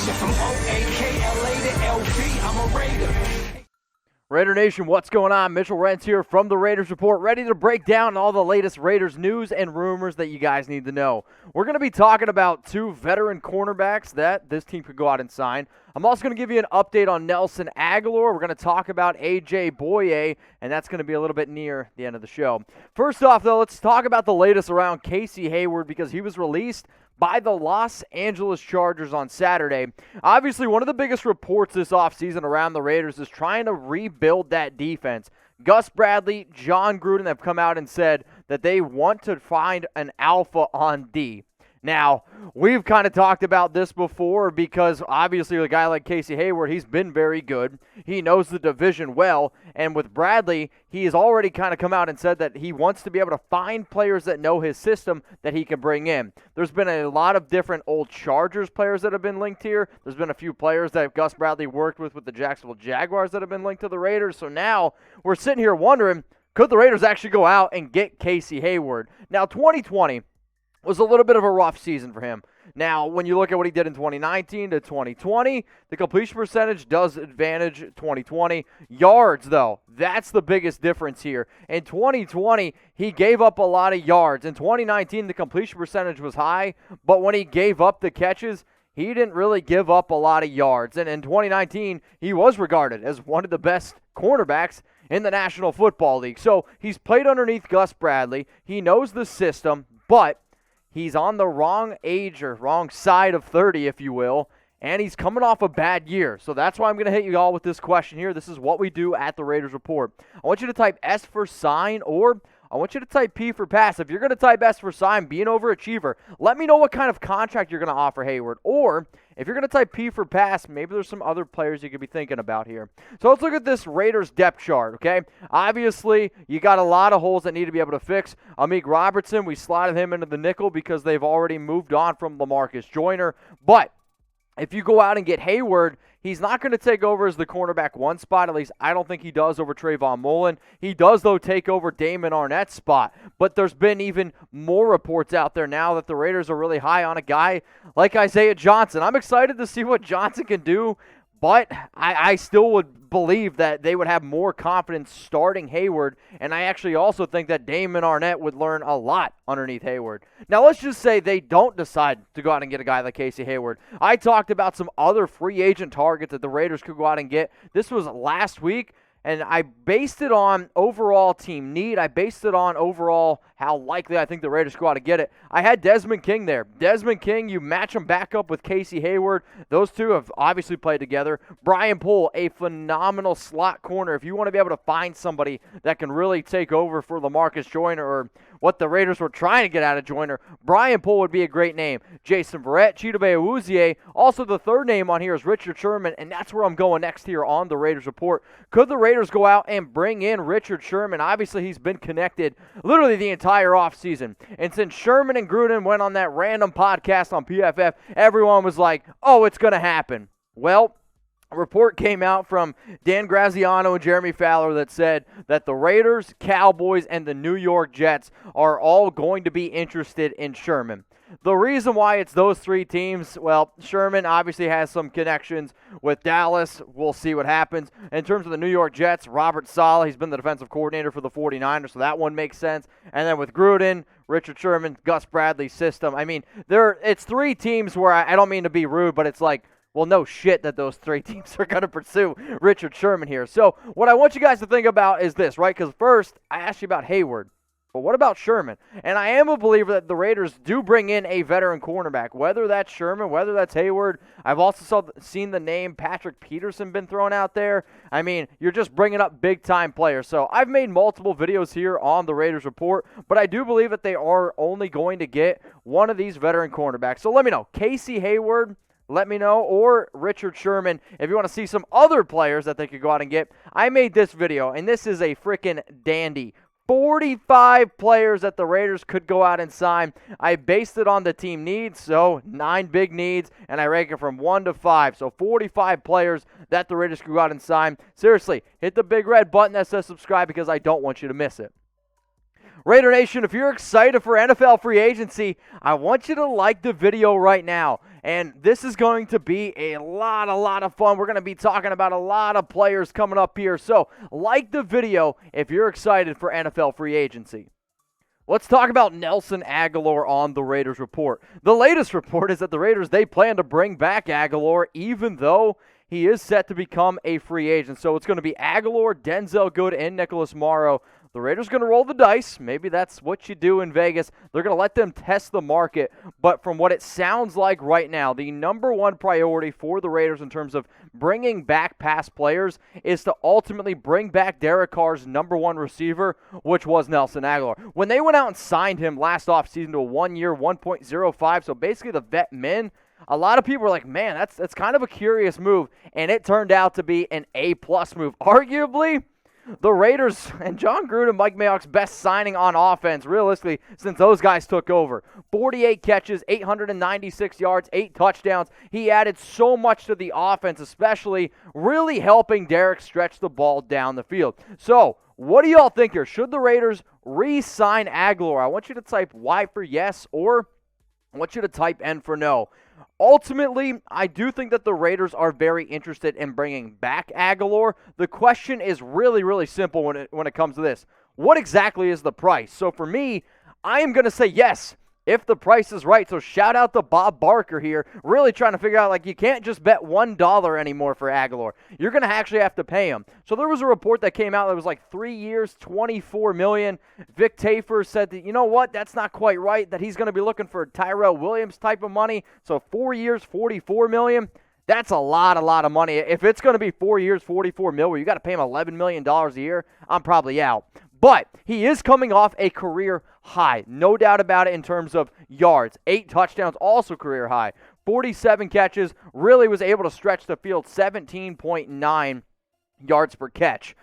Shit from O-A-K-L-A to L-B, I'm a Raider. Raider Nation, what's going on? Mitchell Renz here from the Raiders Report, ready to break down all the latest Raiders news and rumors that you guys need to know. We're going to be talking about two veteran cornerbacks that this team could go out and sign. I'm also going to give you an update on Nelson Agholor. We're going to talk about A.J. Boye, and that's going to be a little bit near the end of the show. First off, though, let's talk about the latest around Casey Hayward because he was released by the Los Angeles Chargers on Saturday. Obviously, one of the biggest reports this offseason around the Raiders is trying to rebuild that defense. Gus Bradley, Jon Gruden have come out and said that they want to find an alpha on D. Now, we've kind of talked about this before because obviously a guy like Casey Hayward, he's been very good. He knows the division well. And with Bradley, he has already kind of come out and said that he wants to be able to find players that know his system that he can bring in. There's been a lot of different old Chargers players that have been linked here. There's been a few players that Gus Bradley worked with the Jacksonville Jaguars that have been linked to the Raiders. So now we're sitting here wondering, could the Raiders actually go out and get Casey Hayward? Now, 2020 was a little bit of a rough season for him. Now, when you look at what he did in 2019 to 2020, the completion percentage does advantage 2020. Yards, though, that's the biggest difference here. In 2020, he gave up a lot of yards. In 2019, the completion percentage was high, but when he gave up the catches, he didn't really give up a lot of yards. And in 2019, he was regarded as one of the best cornerbacks in the National Football League. So he's played underneath Gus Bradley. He knows the system, but he's on the wrong age or wrong side of 30, if you will, and he's coming off a bad year. So that's why I'm going to hit you all with this question here. This is what we do at the Raiders Report. I want you to type S for sign, or I want you to type P for pass. If you're going to type S for sign, be an overachiever. Let me know what kind of contract you're going to offer Hayward. Or if you're going to type P for pass, maybe there's some other players you could be thinking about here. So let's look at this Raiders depth chart, okay? Obviously, you got a lot of holes that need to be able to fix. Amik Robertson, we slotted him into the nickel because they've already moved on from LaMarcus Joyner. But if you go out and get Hayward, he's not going to take over as the cornerback one spot. At least I don't think he does over Trayvon Mullen. He does, though, take over Damon Arnett's spot. But there's been even more reports out there now that the Raiders are really high on a guy like Isaiah Johnson. I'm excited to see what Johnson can do, but I still would believe that they would have more confidence starting Hayward, and I actually also think that Damon Arnett would learn a lot underneath Hayward. Now, let's just say they don't decide to go out and get a guy like Casey Hayward. I talked about some other free agent targets that the Raiders could go out and get. This was last week, and I based it on overall team need. I based it on overall how likely I think the Raiders go out and get it. I had Desmond King there. Desmond King, you match him back up with Casey Hayward. Those two have obviously played together. Brian Poole, a phenomenal slot corner. If you want to be able to find somebody that can really take over for LaMarcus Joyner or what the Raiders were trying to get out of Joyner, Brian Poole would be a great name. Jason Verrett, Chidobe Awuzie. Also, the third name on here is Richard Sherman, and that's where I'm going next here on the Raiders Report. Could the Raiders go out and bring in Richard Sherman? Obviously, he's been connected literally the entire offseason. And since Sherman and Gruden went on that random podcast on PFF, everyone was like, oh, it's going to happen. Well, a report came out from Dan Graziano and Jeremy Fowler that said that the Raiders, Cowboys, and the New York Jets are all going to be interested in Sherman. The reason why it's those three teams, well, Sherman obviously has some connections with Dallas. We'll see what happens. In terms of the New York Jets, Robert Saleh, he's been the defensive coordinator for the 49ers, so that one makes sense. And then with Gruden, Richard Sherman, Gus Bradley's system, I mean, it's three teams where I don't mean to be rude, but it's like, well, no shit that those three teams are going to pursue Richard Sherman here. So what I want you guys to think about is this, right? Because first, I asked you about Hayward. But what about Sherman? And I am a believer that the Raiders do bring in a veteran cornerback, whether that's Sherman, whether that's Hayward. I've also seen the name Patrick Peterson been thrown out there. I mean, you're just bringing up big-time players. So I've made multiple videos here on the Raiders Report, but I do believe that they are only going to get one of these veteran cornerbacks. So let me know. Casey Hayward, let me know, or Richard Sherman, if you want to see some other players that they could go out and get. I made this video, and this is a freaking dandy. 45 players that the Raiders could go out and sign. I based it on the team needs, so 9 big needs, and I rank it from 1 to 5. So 45 players that the Raiders could go out and sign. Seriously, hit the big red button that says subscribe because I don't want you to miss it. Raider Nation, if you're excited for NFL free agency, I want you to like the video right now. And this is going to be a lot of fun. We're going to be talking about a lot of players coming up here. So like the video if you're excited for NFL free agency. Let's talk about Nelson Agholor on the Raiders report. The latest report is that the Raiders, they plan to bring back Agholor even though he is set to become a free agent. So it's going to be Agholor, Denzel Good, and Nicholas Morrow. The Raiders going to roll the dice. Maybe that's what you do in Vegas. They're going to let them test the market. But from what it sounds like right now, the number one priority for the Raiders in terms of bringing back past players is to ultimately bring back Derek Carr's number one receiver, which was Nelson Agholor. When they went out and signed him last offseason to a 1 year, 1.05, so basically the vet min, a lot of people were like, man, that's kind of a curious move. And it turned out to be an A-plus move. Arguably, the Raiders and Jon Gruden, Mike Mayock's best signing on offense, realistically, since those guys took over. 48 catches, 896 yards, 8 touchdowns. He added so much to the offense, especially really helping Derek stretch the ball down the field. So, what do y'all think here? Should the Raiders re-sign Agholor? I want you to type Y for yes, or I want you to type N for no. Ultimately, I do think that the Raiders are very interested in bringing back Agholor. The question is really simple when it comes to this. What exactly is the price? So for me, I am going to say yes if the price is right. So shout out to Bob Barker here, really trying to figure out, like, you can't just bet $1 anymore for Agholor. You're going to actually have to pay him. So there was a report that came out that was like 3 years, $24 million. Vic Tafur said that, you know what, that's not quite right, that he's going to be looking for Tyrell Williams type of money. So 4 years, $44 million. That's a lot of money. If it's going to be 4 years, $44 million, where you got to pay him $11 million a year, I'm probably out. But he is coming off a career high, no doubt about it, in terms of yards. 8 touchdowns, also career high. 47 catches, really was able to stretch the field, 17.9 yards per catch.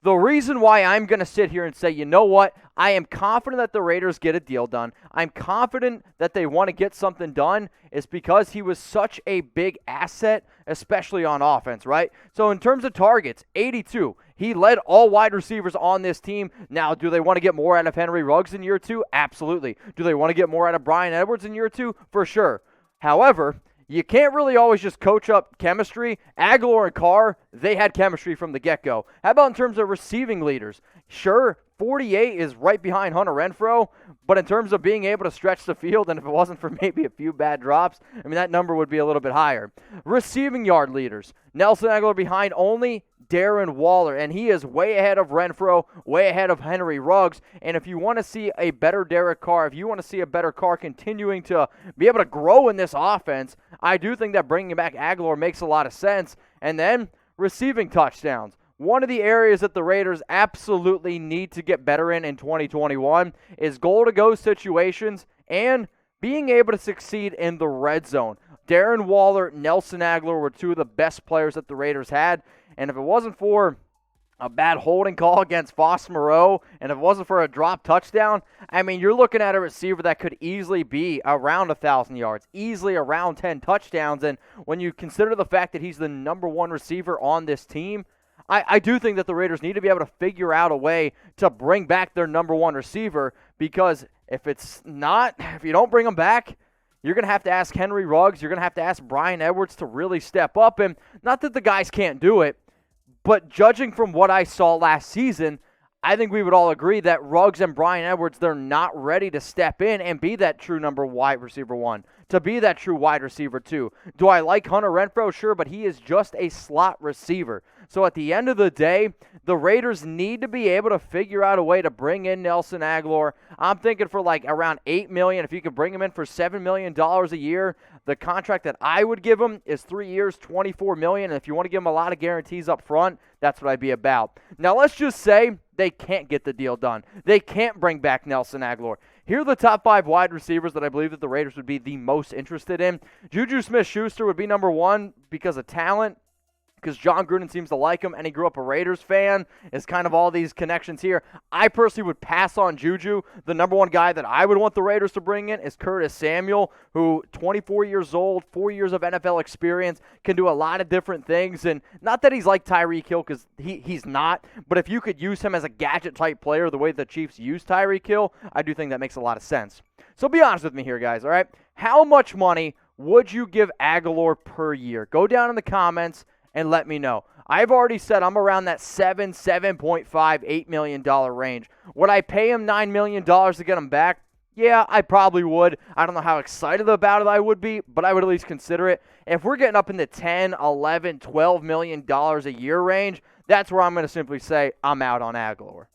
The reason why I'm going to sit here and say, you know what, I am confident that the Raiders get a deal done, I'm confident that they want to get something done, is because he was such a big asset, especially on offense, right? So in terms of targets, 82. He led all wide receivers on this team. Now, do they want to get more out of Henry Ruggs in year 2? Absolutely. Do they want to get more out of Bryan Edwards in year 2? For sure. However, you can't really always just coach up chemistry. Agholor and Carr, they had chemistry from the get-go. How about in terms of receiving leaders? Sure, 48 is right behind Hunter Renfrow, but in terms of being able to stretch the field, and if it wasn't for maybe a few bad drops, I mean, that number would be a little bit higher. Receiving yard leaders, Nelson Agholor behind only Darren Waller, and he is way ahead of Renfrow, way ahead of Henry Ruggs, and if you want to see a better Derek Carr, if you want to see a better Carr continuing to be able to grow in this offense, I do think that bringing back Agholor makes a lot of sense. And then receiving touchdowns. One of the areas that the Raiders absolutely need to get better in 2021 is goal-to-go situations and being able to succeed in the red zone. Darren Waller, Nelson Agholor were two of the best players that the Raiders had, and if it wasn't for a bad holding call against Foss Moreau, and if it wasn't for a drop touchdown, I mean, you're looking at a receiver that could easily be around 1,000 yards, easily around 10 touchdowns, and when you consider the fact that he's the number one receiver on this team, I do think that the Raiders need to be able to figure out a way to bring back their number one receiver, because if you don't bring him back, you're going to have to ask Henry Ruggs, you're going to have to ask Bryan Edwards to really step up, and not that the guys can't do it, but judging from what I saw last season, I think we would all agree that Ruggs and Bryan Edwards, they're not ready to step in and be that true number wide receiver 1, to be that true wide receiver 2. Do I like Hunter Renfrow? Sure, but he is just a slot receiver. So at the end of the day, the Raiders need to be able to figure out a way to bring in Nelson Agholor. I'm thinking for like around $8 million. If you could bring him in for $7 million a year, the contract that I would give him is 3 years, $24 million. And if you want to give him a lot of guarantees up front, that's what I'd be about. Now let's just say they can't get the deal done. They can't bring back Nelson Agholor. Here are the top 5 wide receivers that I believe that the Raiders would be the most interested in. Juju Smith-Schuster would be number 1 because of talent, because Jon Gruden seems to like him, and he grew up a Raiders fan. Is kind of all these connections here. I personally would pass on Juju. The number 1 guy that I would want the Raiders to bring in is Curtis Samuel, who 24 years old, 4 years of NFL experience, can do a lot of different things. And not that he's like Tyreek Hill, because he's not, but if you could use him as a gadget-type player the way the Chiefs use Tyreek Hill, I do think that makes a lot of sense. So be honest with me here, guys, all right? How much money would you give Agholor per year? Go down in the comments and let me know. I've already said I'm around that $7.5, $8 million range. Would I pay him $9 million to get him back? Yeah, I probably would. I don't know how excited about it I would be, but I would at least consider it. If we're getting up in the $10, $11, $12 million a year range, that's where I'm going to simply say I'm out on Agholor.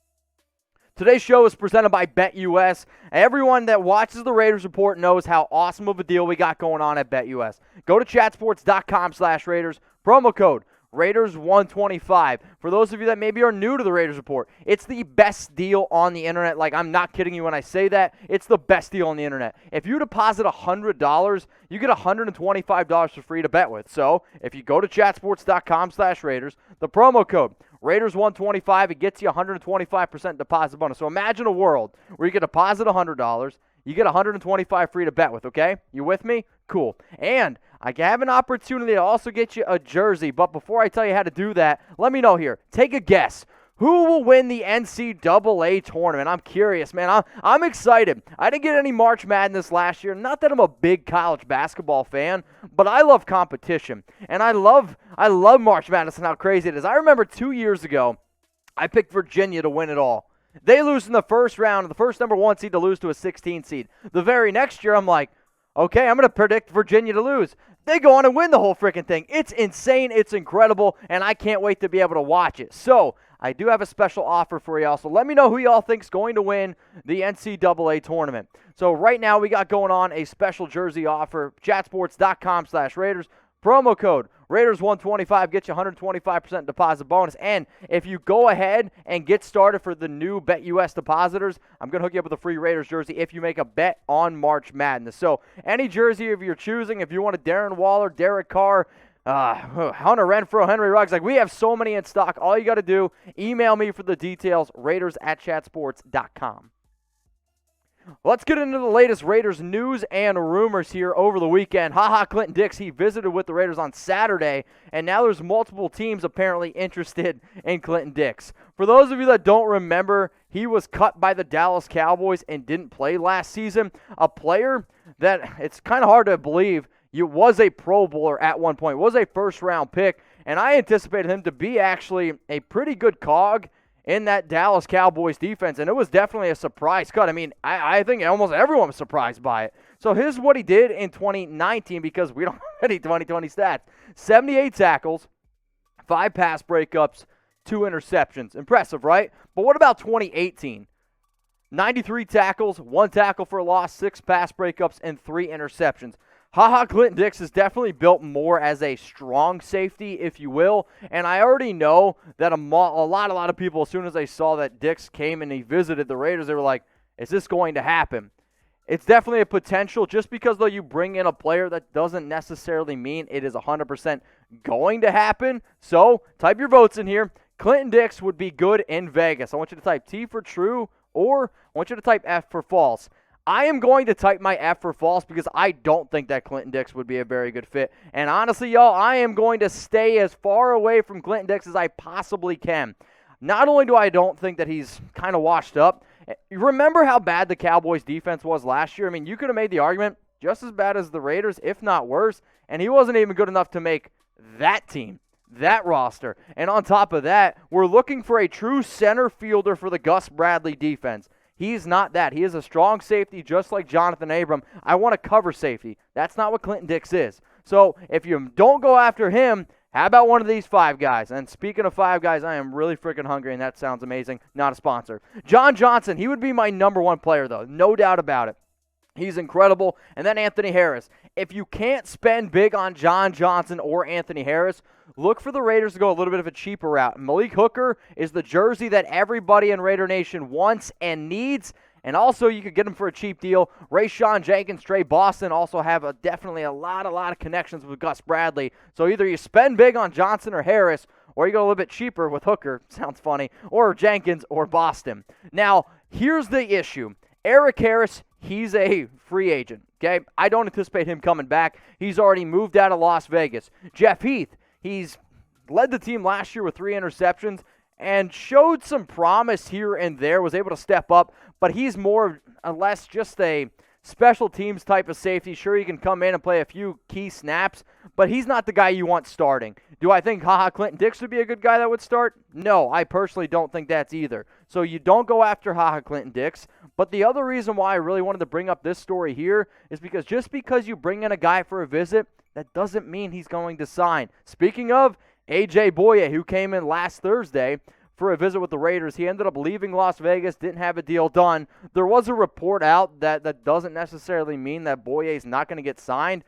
Today's show is presented by BETUS. Everyone that watches the Raiders Report knows how awesome of a deal we got going on at BETUS. Go to chatsports.com/Raiders, promo code Raiders125. For those of you that maybe are new to the Raiders Report, it's the best deal on the internet. Like, I'm not kidding you when I say that. It's the best deal on the internet. If you deposit $100, you get $125 for free to bet with. So, if you go to chatsports.com/Raiders, the promo code Raiders125, it gets you 125% deposit bonus. So imagine a world where you can deposit $100, you get $125 free to bet with, okay? You with me? Cool. And I have an opportunity to also get you a jersey, but before I tell you how to do that, let me know here. Take a guess. Who will win the NCAA tournament? I'm curious, man. I'm excited. I didn't get any March Madness last year. Not that I'm a big college basketball fan, but I love competition. And I love March Madness and how crazy it is. I remember 2 years ago, I picked Virginia to win it all. They lose in the first round, the first number 1 seed to lose to a 16 seed. The very next year, I'm like, okay, I'm going to predict Virginia to lose. They go on and win the whole freaking thing. It's insane. It's incredible, and I can't wait to be able to watch it. So I do have a special offer for y'all, so let me know who y'all think's going to win the NCAA tournament. So right now we got going on a special jersey offer, chatsports.com/Raiders. Promo code Raiders125 gets you 125% deposit bonus. And if you go ahead and get started for the new BETUS depositors, I'm going to hook you up with a free Raiders jersey if you make a bet on March Madness. So any jersey of your choosing, if you want a Darren Waller, Derek Carr, Hunter Renfrow, Henry Ruggs, like we have so many in stock. All you got to do, email me for the details, Raiders@chatsports.com. Let's get into the latest Raiders news and rumors here over the weekend. HaHa Clinton-Dix, he visited with the Raiders on Saturday, and now there's multiple teams apparently interested in Clinton-Dix. For those of you that don't remember, he was cut by the Dallas Cowboys and didn't play last season. A player that it's kind of hard to believe was a Pro Bowler at one point, was a first-round pick, and I anticipated him to be actually a pretty good cog in that Dallas Cowboys defense, and it was definitely a surprise cut. I mean, I think almost everyone was surprised by it. So here's what he did in 2019, because we don't have any 2020 stats. 78 tackles, 5 pass breakups, 2 interceptions. Impressive, right? But what about 2018? 93 tackles, 1 tackle for a loss, 6 pass breakups, and 3 interceptions. HaHa Clinton-Dix is definitely built more as a strong safety, if you will, and I already know that a lot of people, as soon as they saw that Dix came and he visited the Raiders, they were like, is this going to happen? It's definitely a potential. Just because, though, you bring in a player, that doesn't necessarily mean it is 100% going to happen. So type your votes in here. Clinton-Dix would be good in Vegas. I want you to type T for true, or I want you to type F for false. I am going to type my F for false because I don't think that Clinton-Dix would be a very good fit. And honestly, y'all, I am going to stay as far away from Clinton-Dix as I possibly can. Not only do I don't think that he's kind of washed up, remember how bad the Cowboys defense was last year? I mean, you could have made the argument just as bad as the Raiders, if not worse, and he wasn't even good enough to make that team, that roster. And on top of that, we're looking for a true center fielder for the Gus Bradley defense. He's not that. He is a strong safety just like Jonathan Abram. I want a cover safety. That's not what Clinton-Dix is. So if you don't go after him, how about one of these 5 guys? And speaking of 5 guys, I am really freaking hungry, and that sounds amazing. Not a sponsor. John Johnson, he would be my number 1 player, though. No doubt about it. He's incredible. And then Anthony Harris. If you can't spend big on John Johnson or Anthony Harris, look for the Raiders to go a little bit of a cheaper route. Malik Hooker is the jersey that everybody in Raider Nation wants and needs. And also, you could get him for a cheap deal. Rayshawn Jenkins, Trey Boston also have definitely a lot of connections with Gus Bradley. So either you spend big on Johnson or Harris, or you go a little bit cheaper with Hooker. Sounds funny. Or Jenkins or Boston. Now, here's the issue. Eric Harris, he's a free agent, okay? I don't anticipate him coming back. He's already moved out of Las Vegas. Jeff Heath, he's led the team last year with 3 interceptions and showed some promise here and there, was able to step up, but he's more or less just a special teams type of safety. Sure, he can come in and play a few key snaps, but he's not the guy you want starting. Do I think HaHa Clinton-Dix would be a good guy that would start? No, I personally don't think that's either. So you don't go after HaHa Clinton-Dix. But the other reason why I really wanted to bring up this story here is because just because you bring in a guy for a visit, that doesn't mean he's going to sign. Speaking of A.J. Boye, who came in last Thursday for a visit with the Raiders, he ended up leaving Las Vegas, didn't have a deal done. There was a report out that doesn't necessarily mean that Boye is not going to get signed.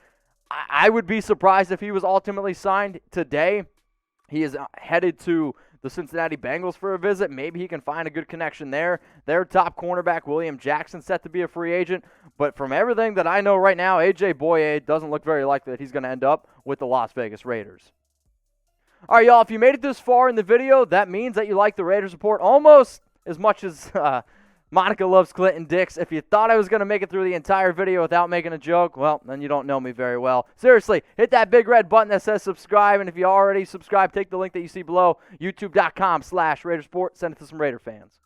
I would be surprised if he was ultimately signed today. He is headed to the Cincinnati Bengals for a visit. Maybe he can find a good connection there. Their top cornerback, William Jackson, set to be a free agent. But from everything that I know right now, A.J. Boye doesn't look very likely that he's going to end up with the Las Vegas Raiders. All right, y'all, if you made it this far in the video, that means that you like the Raiders Report almost as much as Monica loves Clinton-Dix. If you thought I was going to make it through the entire video without making a joke, well, then you don't know me very well. Seriously, hit that big red button that says subscribe, and if you already subscribed, take the link that you see below, youtube.com/RaidersReport. Send it to some Raider fans.